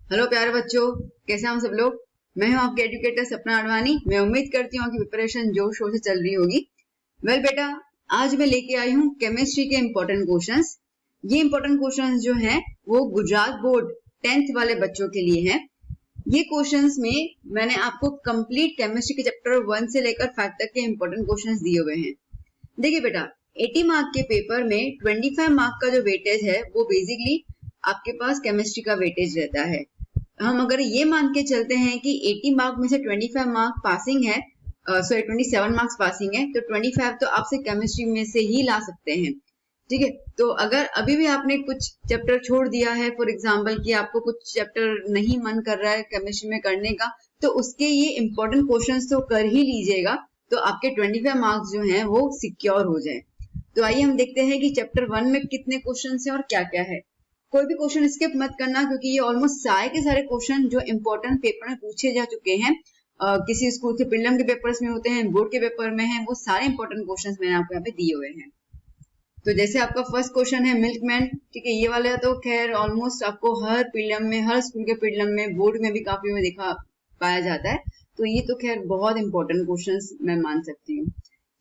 Hello प्यारे बच्चों, कैसे हैं हम सब लोग। मैं हूं आपके एजुकेटर सपना अडवाणी। मैं उम्मीद करती हूँ कि प्रिपरेशन जोर शोर से चल रही होगी। वेल बेटा, आज मैं लेके आई हूँ केमिस्ट्री के इम्पोर्टेंट क्वेश्चंस। ये इम्पोर्टेंट क्वेश्चंस जो हैं वो गुजरात बोर्ड 10th वाले बच्चों के लिए हैं। ये क्वेश्चंस में मैंने आपको कंप्लीट केमिस्ट्री के चैप्टर 1 से लेकर 5 तक के इम्पोर्टेंट क्वेश्चंस दिए हुए हैं। देखिए बेटा, 80 मार्क के पेपर में 25 मार्क का जो वेटेज है वो बेसिकली आपके पास केमिस्ट्री का वेटेज रहता है। हम अगर ये मान के चलते हैं कि 80 मार्क में से 25 मार्क पासिंग है, 27 मार्क्स पासिंग है, तो 25 तो आपसे केमिस्ट्री में से ही ला सकते हैं। ठीक है, तो अगर अभी भी आपने कुछ चैप्टर छोड़ दिया है, फॉर एग्जाम्पल कि आपको कुछ चैप्टर नहीं मन कर रहा है केमिस्ट्री में करने का, तो उसके ये इंपॉर्टेंट क्वेश्चंस तो कर ही लीजिएगा, तो आपके 25 मार्क्स जो हैं वो सिक्योर हो जाए। तो आइए हम देखते हैं कि चैप्टर 1 में कितने क्वेश्चन हैं और क्या क्या है। कोई भी क्वेश्चन स्किप मत करना, क्योंकि ये ऑलमोस्ट सारे के सारे क्वेश्चन जो इंपॉर्टेंट पेपर में पूछे जा चुके हैं, किसी स्कूल के प्रीलिम के पेपर्स में होते हैं, बोर्ड के पेपर में है, वो सारे इंपॉर्टेंट क्वेश्चंस मैंने आपको यहाँ पे दिए हुए हैं। तो जैसे आपका फर्स्ट क्वेश्चन है मिल्कमैन। ठीक है, ये वाला तो खैर ऑलमोस्ट आपको हर प्रीलिम में, हर स्कूल के प्रीलिम में, बोर्ड में भी काफी में देखा पाया जाता है, तो ये तो खैर बहुत इंपॉर्टेंट क्वेश्चंस मैं मान सकती हूँ।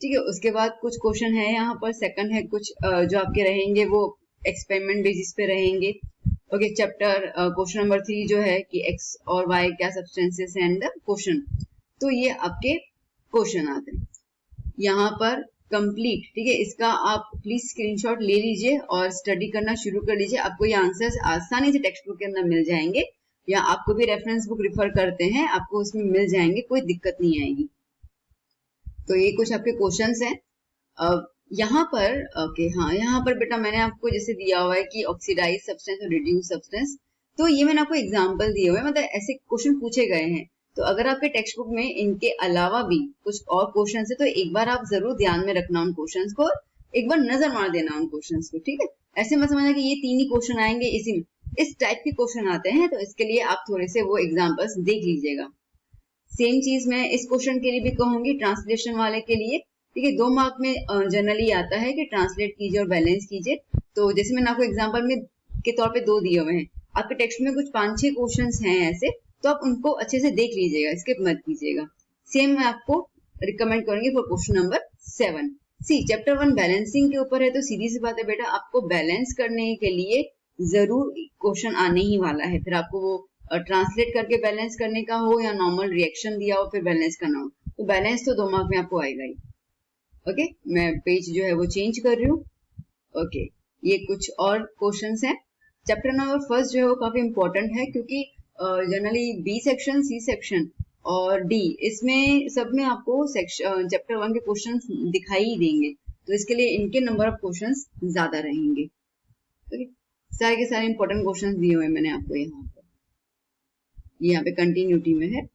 ठीक है, उसके बाद कुछ क्वेश्चन है यहाँ पर। सेकंड है कुछ जो आपके रहेंगे वो एक्सपेरिमेंट बेसिस पे रहेंगे। ओके, चैप्टर क्वेश्चन नंबर 3 जो है कि एक्स और वाई क्या सब्सटेंसेस हैं एंड द क्वेश्चन, तो ये आपके क्वेश्चन आते हैं यहाँ पर कंप्लीट। ठीक है, इसका आप प्लीज स्क्रीनशॉट ले लीजिए और स्टडी करना शुरू कर लीजिए। आपको ये आंसर्स आसानी से टेक्स्ट बुक के अंदर मिल जाएंगे, या आपको भी रेफरेंस बुक रिफर करते हैं, आपको उसमें मिल जाएंगे, कोई दिक्कत नहीं आएगी। तो ये कुछ आपके क्वेश्चंस हैं। यहाँ पर ओके, हाँ, यहाँ पर बेटा मैंने आपको जैसे दिया हुआ है कि ऑक्सीडाइज सब्सटेंस और रिड्यूस सब्सटेंस, तो ये मैंने आपको एग्जांपल दिए हुए हैं, मतलब ऐसे क्वेश्चन पूछे गए हैं। तो अगर आपके टेक्स्ट बुक में इनके अलावा भी कुछ और क्वेश्चन है, तो एक बार आप जरूर ध्यान में रखना उन क्वेश्चन को, एक बार नजर मार देना उन क्वेश्चन को। ठीक है, ऐसे मत समझना कि ये 3 ही क्वेश्चन आएंगे, इस टाइप के क्वेश्चन आते हैं, तो इसके लिए आप थोड़े से वो एग्जाम्पल्स देख लीजिएगा। सेम चीज मैं इस क्वेश्चन के लिए भी कहूंगी, ट्रांसलेशन वाले के लिए। ठीक है, 2 मार्क में जनरली आता है कि ट्रांसलेट कीजिए और बैलेंस कीजिए। तो जैसे मैंने आपको एग्जांपल में के तौर पे 2 दिए हुए हैं, आपके टेक्स्ट में कुछ 5-6 क्वेश्चंस हैं ऐसे, तो आप उनको अच्छे से देख लीजिएगा, स्किप मत कीजिएगा। सेम मैं आपको रिकमेंड करूंगी for question number 7। C chapter 1 balancing के ऊपर है, तो सीधी सी बात है बेटा, आपको बैलेंस करने के लिए जरूर क्वेश्चन आने ही वाला है। फिर आपको वो ट्रांसलेट करके बैलेंस करने का हो या नॉर्मल रिएक्शन दिया हो फिर बैलेंस करना हो, तो बैलेंस तो 2 मार्क में आपको आएगा ही। ओके, मैं पेज जो है वो चेंज कर रही हूँ। ओके, ये कुछ और क्वेश्चंस हैं। चैप्टर नंबर फर्स्ट जो है वो काफी इंपॉर्टेंट है, क्योंकि generally B section, C section और डी, इसमें सब में आपको सेक्शन चैप्टर 1 के क्वेश्चंस दिखाई ही देंगे, तो इसके लिए इनके नंबर ऑफ क्वेश्चंस ज्यादा रहेंगे। ओके, सारे के सारे इंपॉर्टेंट क्वेश्चंस दिए हुए मैंने आपको यहाँ पर। यहाँ पे कंटिन्यूटी में है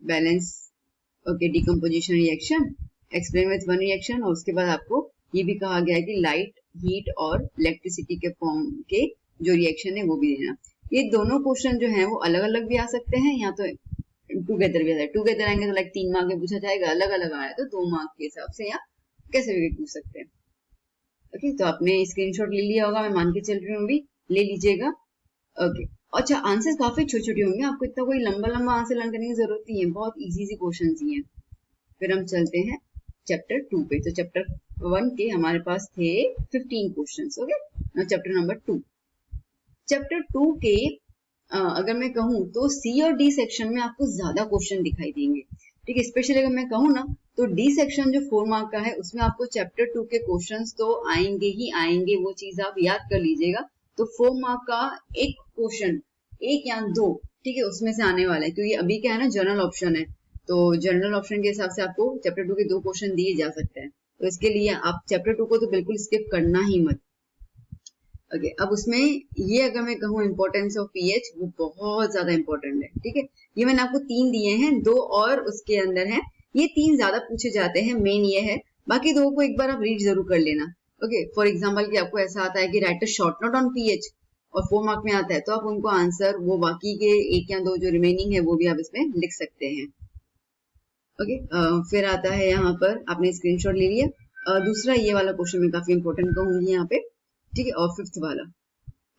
balance, okay, decomposition reaction, explain with one reaction, और उसके बाद आपको ये भी कहा गया है कि लाइट, हीट और इलेक्ट्रिसिटी के फॉर्म के जो रिएक्शन है वो भी देना। ये दोनों क्वेश्चन जो हैं वो अलग अलग भी आ सकते हैं, या तो टुगेदर भी आ सकते। टुगेदर आएंगे तो लाइक 3 मार्क में पूछा जाएगा, अलग अलग आया तो 2 मार्क के हिसाब से, या कैसे भी पूछ सकते हैं। ओके, तो आपने स्क्रीनशॉट ले लिया होगा, मैं मान के चल रही हूँ, भी ले लीजिएगा। ओके, अच्छा, आंसर्स काफी छोटे छोटे होंगे, आपको इतना कोई लंबा लंबा आंसर लर्न करने की जरूरत नहीं है, बहुत इजी सी क्वेश्चन ही है। फिर हम चलते हैं चैप्टर 2 पे। तो चैप्टर 1 के हमारे पास थे 15 questions. Okay, now chapter number 2। Chapter 2 के अगर मैं कहूँ तो सी और डी सेक्शन में आपको ज्यादा क्वेश्चन दिखाई देंगे। ठीक है, स्पेशली अगर मैं कहूँ ना, तो डी सेक्शन जो 4 मार्क का है उसमें आपको चैप्टर 2 के क्वेश्चंस तो आएंगे ही आएंगे, वो चीज आप याद कर लीजिएगा। तो 4 मार्क का एक क्वेश्चन, 1 या 2, ठीक है, उसमें से आने वाला है, क्योंकि अभी क्या है ना, जनरल ऑप्शन है, तो जनरल ऑप्शन के हिसाब से आपको चैप्टर 2 के 2 क्वेश्चन दिए जा सकते हैं। तो इसके लिए आप चैप्टर 2 को तो बिल्कुल स्किप करना ही मत। ओके, अब उसमें ये अगर मैं कहूँ इंपॉर्टेंस ऑफ पीएच, वो बहुत ज्यादा इंपॉर्टेंट है। ठीक है, ये मैंने आपको 3 दिए हैं, 2 और उसके अंदर है, ये 3 ज्यादा पूछे जाते हैं, मेन ये है, बाकी 2 को एक बार आप रीड जरूर कर लेना। ओके, फॉर एग्जाम्पल कि आपको ऐसा आता है कि right a short note on pH और 4 मार्क में आता है, तो आप उनको आंसर वो बाकी के 1 या 2 जो रिमेनिंग है वो भी आप इसमें लिख सकते हैं। ओके, फिर आता है यहाँ पर, आपने स्क्रीनशॉट ले लिया। दूसरा ये वाला क्वेश्चन मैं काफी इंपॉर्टेंट कहूंगी यहाँ पे। ठीक है, और 5th वाला,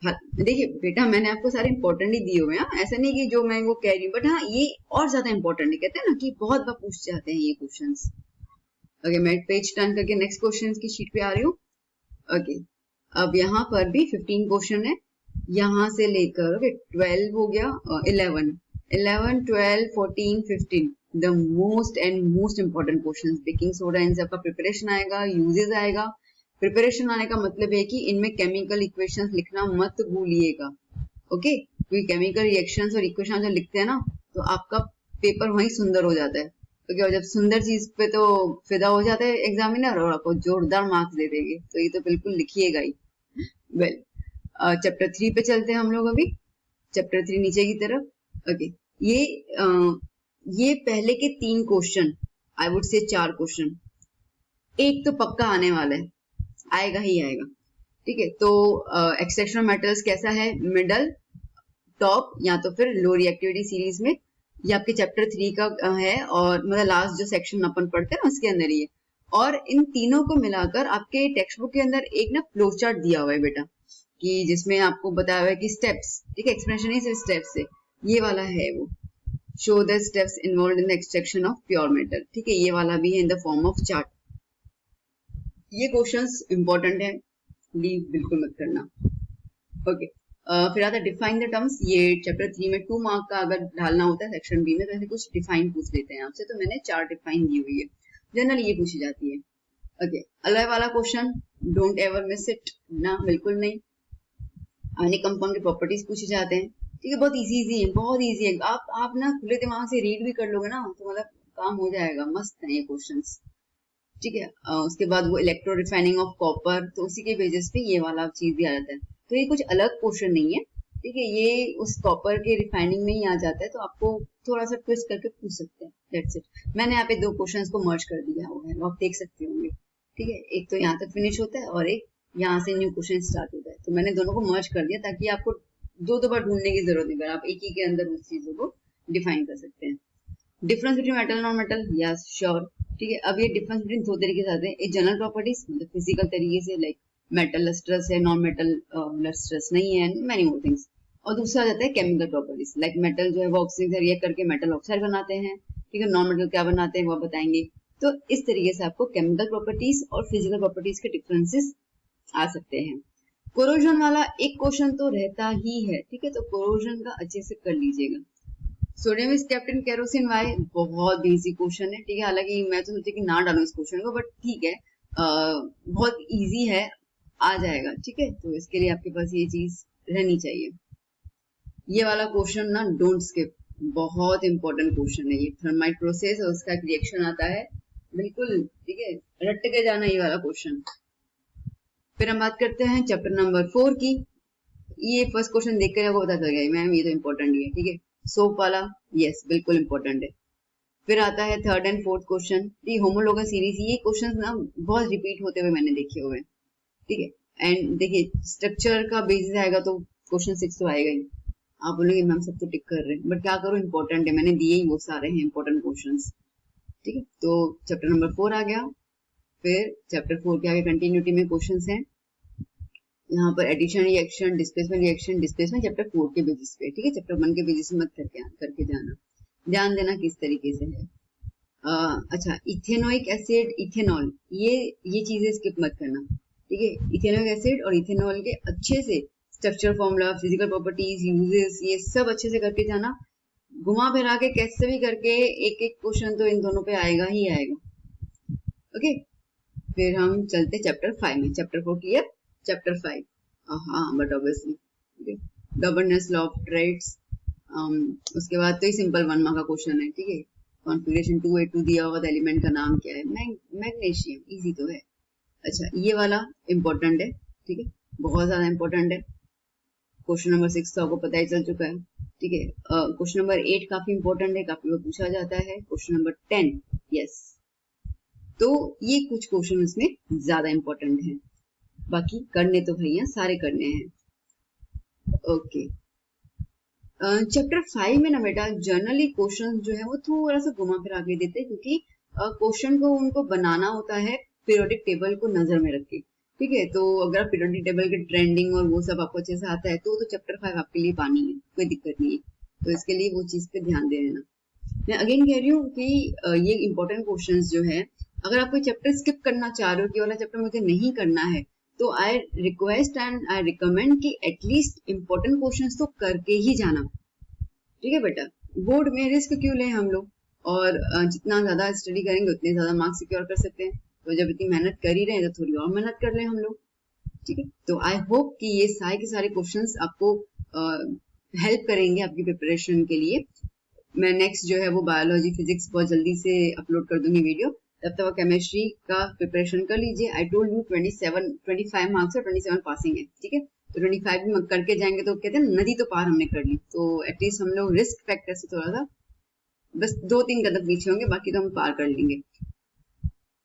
हाँ देखिए बेटा, मैंने आपको सारे इंपॉर्टेंट ही दिए हुए हैं, ऐसा नहीं कि जो मैं वो कह रही हूँ, बट हाँ ये और ज्यादा इंपॉर्टेंट है, कहते हैं ना कि बहुत बार पूछ जाते हैं ये क्वेश्चंस। ओके, मैं पेज टर्न करके नेक्स्ट क्वेश्चन की शीट पे आ रही हूँ। ओके, अब यहाँ पर भी 15 क्वेश्चन है, यहाँ से लेकर ओके 12 हो गया, 11, 12, 14, 15 the most and most important question. Baking soda इन सबका प्रिपरेशन आएगा, यूजेस आएगा। प्रिपरेशन आने का मतलब है कि इनमें केमिकल इक्वेशंस लिखना मत भूलिएगा। ओके, क्योंकि केमिकल रिएक्शंस और इक्वेशन जब लिखते हैं ना तो आपका पेपर वहीं सुंदर हो जाता है। क्योंकि और जब सुंदर चीज पे तो फिदा हो जाता है एग्जामिनर और आपको जोरदार मार्क्स दे देंगे, तो ये तो बिल्कुल लिखिएगा ही। वेल, चैप्टर 3 पे चलते हैं हम लोग अभी। चैप्टर 3 नीचे की तरफ। ओके, ये पहले के 3 question, I would say 4 question, एक तो पक्का आने वाला है, आएगा ही आएगा। ठीक है, तो एक्सट्रैक्शन मेटल्स कैसा है, मिडल, टॉप या तो फिर लो रिएक्टिविटी सीरीज में, ये आपके चैप्टर 3 का है, और मतलब लास्ट जो सेक्शन अपन पढ़ते हैं ना उसके अंदर ही है। और इन तीनों को मिलाकर आपके टेक्स्ट बुक के अंदर एक ना फ्लो चार्ट दिया हुआ है बेटा, कि जिसमें आपको बताया हुआ है कि स्टेप्स, ठीक है, एक्सप्लेनेशन ही सिर्फ स्टेप्स है, ये वाला है वो, show the steps involve in the extraction of pure metal. ठीक है, ये वाला भी है in the form of chart. ये क्वेश्चंस इंपॉर्टेंट है, लीव बिल्कुल मत करना। ओके, फिर आता है डिफाइन द टर्म्स। ये चैप्टर 3 में 2 मार्क का अगर डालना होता है सेक्शन बी में तो ऐसे कुछ डिफाइन पूछ लेते हैं आपसे, तो मैंने 4 डिफाइन दी हुई है, जनरली ये पूछी जाती है। ओके, अलॉय वाला question, don't ever miss it ना, बिल्कुल नहीं। आयनिक कंपाउंड के प्रॉपर्टीज पूछे जाते हैं। ठीक है, बहुत इजी है, बहुत इजी है। आप ना खुले दिमाग से रीड भी कर लोगे ना तो मतलब काम हो जाएगा, मस्त है ये क्वेश्चंस। ठीक है, उसके बाद वो इलेक्ट्रो रिफाइनिंग ऑफ कॉपर, तो उसी के बेसिस पे ये वाला चीज भी आ जाता है। तो ये कुछ अलग क्वेश्चन नहीं है, ठीक है, ये उस कॉपर के रिफाइनिंग में ही आ जाता है, तो आपको थोड़ा सा ट्विस्ट करके पूछ सकते हैं, दैट्स इट। मैंने यहाँ पे 2 क्वेश्चंस को मर्ज कर दिया हुआ है, आप देख सकते होंगे। ठीक है, एक तो यहाँ तक फिनिश होता है और एक यहाँ से न्यू क्वेश्चन स्टार्ट होता है, तो मैंने दोनों को मर्ज कर दिया ताकि आपको 2 बार ढूंढने की जरूरत नहीं पड़े, आप एक ही के अंदर उस चीजों को डिफाइन कर सकते हैं। Difference between metal non metal, yes sure. ठीक है, अब ये डिफरेंस बिटवीन 2 तरीके से आते हैं, एक जनरल प्रॉपर्टीज मतलब फिजिकल तरीके से, लाइक मेटल लस्ट्रस है, नॉन मेटल लस्ट्रस नहीं है, मैनी मोर थिंग्स। और दूसरा जाता है केमिकल प्रॉपर्टीज, लाइक मेटल जो है वो ऑक्सीजन से रिएक्ट करके मेटल ऑक्साइड बनाते हैं, ठीक है, नॉन मेटल क्या बनाते हैं वो बताएंगे। तो इस तरीके से आपको केमिकल प्रॉपर्टीज और फिजिकल प्रॉपर्टीज के डिफरेंसेस आ सकते हैं। कोरोजन वाला एक क्वेश्चन तो रहता ही है, ठीक है, तो कोरोजन का अच्छे से कर लीजिएगा। Sodium is kept in kerosene why, बहुत बेसिक क्वेश्चन है, ठीक है, हालांकि मैं तो सोची कि ना डालूं इस क्वेश्चन को, बट ठीक है, बहुत इजी है, आ जाएगा। ठीक है, तो इसके लिए आपके पास ये चीज रहनी चाहिए। ये वाला क्वेश्चन ना डोंट स्किप, बहुत इंपॉर्टेंट क्वेश्चन है ये। थर्माइट प्रोसेस और उसका एक रिएक्शन आता है, बिल्कुल ठीक है, रट के जाना ये वाला क्वेश्चन। फिर हम बात करते हैं चैप्टर नंबर 4 की। ये फर्स्ट क्वेश्चन देखकर आपको पता चल गया मैम ये तो इंपॉर्टेंट ही है, ठीक है, सोप वाला, यस बिल्कुल इंपॉर्टेंट है। फिर आता है 3rd and 4th question, the homologous series. ये क्वेश्चंस ना बहुत रिपीट होते हुए मैंने देखे हुए हैं, ठीक है। एंड देखिए स्ट्रक्चर का बेसिस आएगा तो क्वेश्चन 6 तो आएगा ही। आप बोलेंगे मैम सब तो टिक कर रहे हैं, बट क्या करूं, इंपॉर्टेंट है, मैंने दिए ही वो सारे हैं इंपॉर्टेंट क्वेश्चंस। ठीक है, तो चैप्टर नंबर 4 आ गया। फिर चैप्टर 4 के आगे कंटिन्यूटी में क्वेश्चंस हैं, यहाँ पर एडिशन रिएक्शन, डिस्प्लेसमेंट चैप्टर 4 के बेसिस पे, ठीक है, चैप्टर 1 के बेसिस मत करके जाना, ध्यान देना किस तरीके से है। अच्छा, इथेनोइक एसिड, इथेनॉल, ये चीजें स्किप मत करना, ठीक है। इथेनोइक एसिड और इथेनॉल के अच्छे से structure, formula, physical properties, uses, ये सब अच्छे से करके जाना। घुमा फिरा के कैसे भी करके एक एक क्वेश्चन तो इन दोनों पे आएगा ही आएगा। ओके, फिर हम चलते चैप्टर 5 में। चैप्टर 4 क्लियर, चैप्टर 5, हाँ but obviously governance law of trades. उसके बाद तो ही सिंपल 1 मार्क का क्वेश्चन है, ठीक है। कॉन्फ़िगरेशन 2A2 दिया हुआ, एलिमेंट का नाम क्या है, मैग्नीशियम, इजी तो है। अच्छा, ये वाला इंपॉर्टेंट है, ठीक है, बहुत ज्यादा इंपॉर्टेंट है। क्वेश्चन नंबर 6 तो आपको पता ही चल चुका है, ठीक है। क्वेश्चन नंबर 8 काफी इंपॉर्टेंट है, काफी बार पूछा जाता है। क्वेश्चन नंबर 10, यस, तो ये कुछ क्वेश्चन इसमें ज्यादा इंपॉर्टेंट है, बाकी करने तो भैया सारे करने हैं। ओके, चैप्टर 5 में ना बेटा जनरली क्वेश्चन जो है वो थोड़ा सा घुमा फिरा के देते हैं, क्योंकि क्वेश्चन को उनको बनाना होता है पीरियोडिक टेबल को नजर में रख के। ठीक है। तो अगर आप पीरियोडिक टेबल के ट्रेंडिंग और वो सब आपको अच्छे से आता है तो चैप्टर 5 आपके लिए पानी है, कोई दिक्कत नहीं है। तो इसके लिए वो चीज पे ध्यान दे लेना। मैं अगेन कह रही हूँ कि ये इंपॉर्टेंट क्वेश्चंस जो है, अगर आप कोई चैप्टर स्किप करना चाह रहे हो कि वाला चैप्टर मुझे नहीं करना है, तो I request and I recommend कि एटलीस्ट इंपॉर्टेंट क्वेश्चंस तो करके ही जाना। ठीक है बेटा, बोर्ड में रिस्क क्यों लें हम लोग, और जितना ज्यादा स्टडी करेंगे उतने ज्यादा मार्क्स सिक्योर कर सकते हैं। तो जब इतनी मेहनत कर ही रहे हैं तो थोड़ी और मेहनत कर लें हम लोग। ठीक है, तो आई होप कि ये सारे के सारे क्वेश्चंस आपको हेल्प करेंगे आपकी प्रिपरेशन के लिए। मैं नेक्स्ट जो है वो बायोलॉजी फिजिक्स बहुत जल्दी से अपलोड कर दूंगी वीडियो। तब तक केमिस्ट्री का प्रिपरेशन कर लीजिए। आई टोल्ड यू 25 मार्क्स और 27 पासिंग है। ठीक है, तो 25 भी करके जाएंगे तो कहते हैं नदी तो पार हमने कर ली, तो एटलीस्ट हम लोग रिस्क फैक्टर से थोड़ा सा बस 2-3 कदम पीछे होंगे, बाकी तो हम पार कर लेंगे।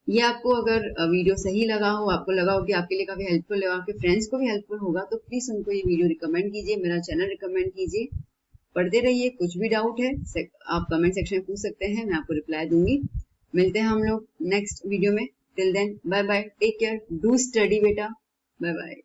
ये आपको अगर वीडियो सही लगा हो, आपको लगा हो कि आपके लिए काफी हेल्पफुल है, आपके फ्रेंड्स को भी हेल्पफुल होगा, तो प्लीज उनको ये वीडियो रिकमेंड कीजिए, मेरा चैनल रिकमेंड कीजिए। पढ़ते रहिए। कुछ भी डाउट है आप कमेंट सेक्शन में पूछ सकते हैं, मैं आपको रिप्लाई दूंगी। मिलते हैं हम लोग नेक्स्ट वीडियो में। Till then bye bye, take care, do study बेटा, बाय बाय।